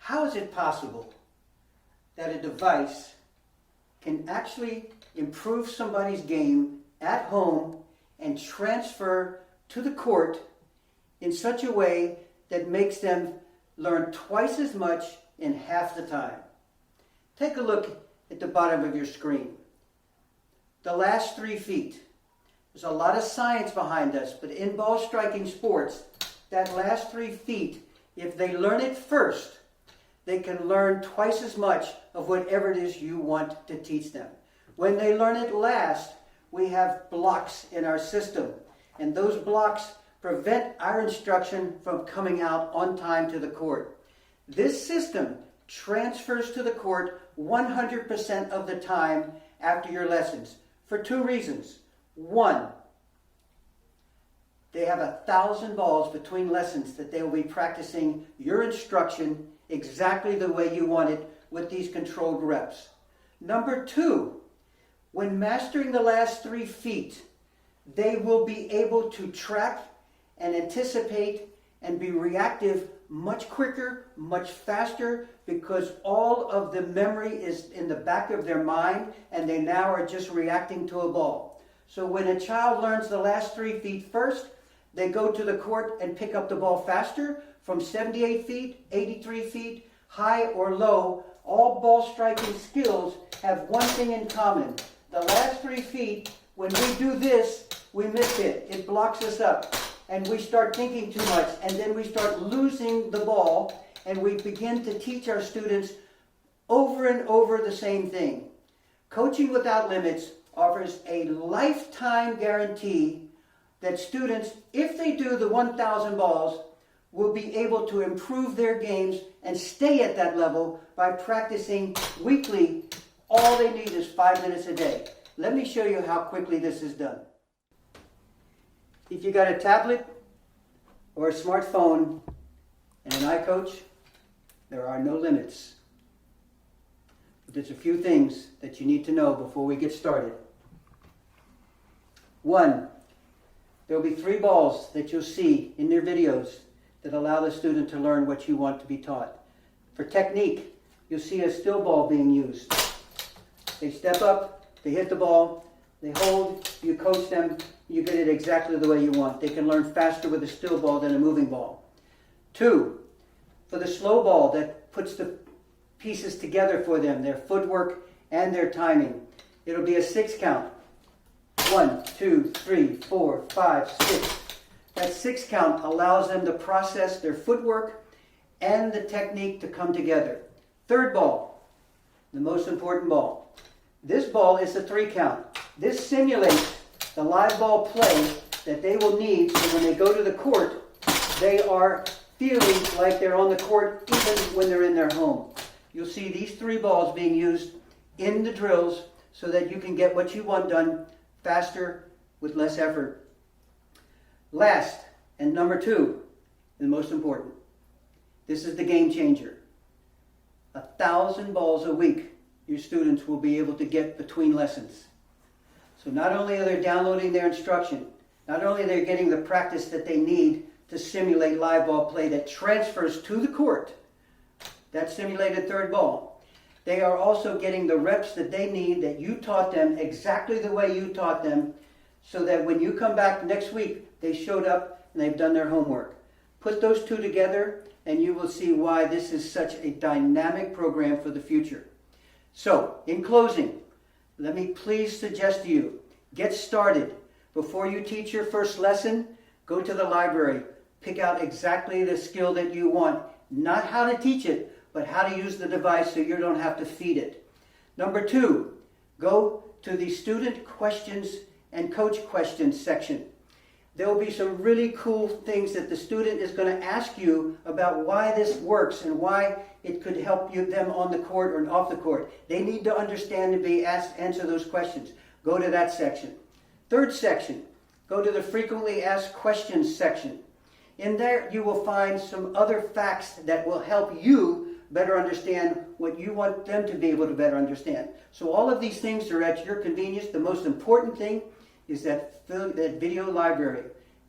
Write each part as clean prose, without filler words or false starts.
How is it possible that a device can actually improve somebody's game at home and transfer to the court in such a way that makes them learn twice as much in half the time? Take a look at the bottom of your screen. The last 3 feet. There's a lot of science behind us, but in ball striking sports, that last 3 feet, if they learn it first, they can learn twice as much of whatever it is you want to teach them. When they learn it last, we have blocks in our system, and those blocks prevent our instruction from coming out on time to the court. This system transfers to the court 100% of the time after your lessons for 2 reasons. 1, they have 1,000 balls between lessons that they will be practicing your instruction exactly the way you want it with these controlled reps. Number 2, when mastering the last 3 feet, they will be able to track and anticipate and be reactive much quicker, much faster, because all of the memory is in the back of their mind and they now are just reacting to a ball. So when a child learns the last 3 feet first, they go to the court and pick up the ball faster from 78 feet, 83 feet, high or low. All ball striking skills have one thing in common. The last 3 feet, when we do this, we miss it. It blocks us up. And we start thinking too much. And then we start losing the ball. And we begin to teach our students over and over the same thing. Coaching Without Limits offers a lifetime guarantee that students, if they do the 1,000 balls, will be able to improve their games and stay at that level by practicing weekly. All they need is 5 minutes a day. Let me show you how quickly this is done. If you got a tablet or a smartphone and an iCoach, there are no limits. But there's a few things that you need to know before we get started. 1, there will be 3 balls that you'll see in their videos that allow the student to learn what you want to be taught. For technique, you'll see a still ball being used. They step up, they hit the ball, they hold, you coach them, you get it exactly the way you want. They can learn faster with a still ball than a moving ball. 2, for the slow ball that puts the pieces together for them, their footwork and their timing. It'll be a 6 count. 1, 2, 3, 4, 5, 6. That 6 count allows them to process their footwork and the technique to come together. 3rd ball, the most important ball. This ball is a 3 count. This simulates the live ball play that they will need so when they go to the court, they are feeling like they're on the court even when they're in their home. You'll see these 3 balls being used in the drills so that you can get what you want done faster with less effort. Last, and number 2, the most important. This is the game changer. 1,000 balls a week your students will be able to get between lessons. So not only are they downloading their instruction, not only are they getting the practice that they need to simulate live ball play that transfers to the court, that simulated 3rd ball, they are also getting the reps that they need that you taught them exactly the way you taught them, so that when you come back next week, they showed up and they've done their homework. Put those 2 together and you will see why this is such a dynamic program for the future. So, in closing, let me please suggest to you, get started. Before you teach your first lesson, go to the library. Pick out exactly the skill that you want. Not how to teach it, but how to use the device so you don't have to feed it. Number 2, go to the student questions and coach questions section. There will be some really cool things that the student is going to ask you about why this works and why it could help them on the court or off the court. They need to understand and be asked answer those questions. Go to that section. 3rd section, go to the frequently asked questions section. In there you will find some other facts that will help you better understand what you want them to be able to better understand. So all of these things are at your convenience. The most important thing is that video library.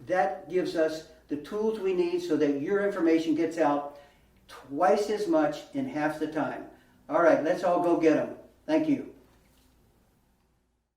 That gives us the tools we need so that your information gets out twice as much in half the time. All right, let's all go get them. Thank you.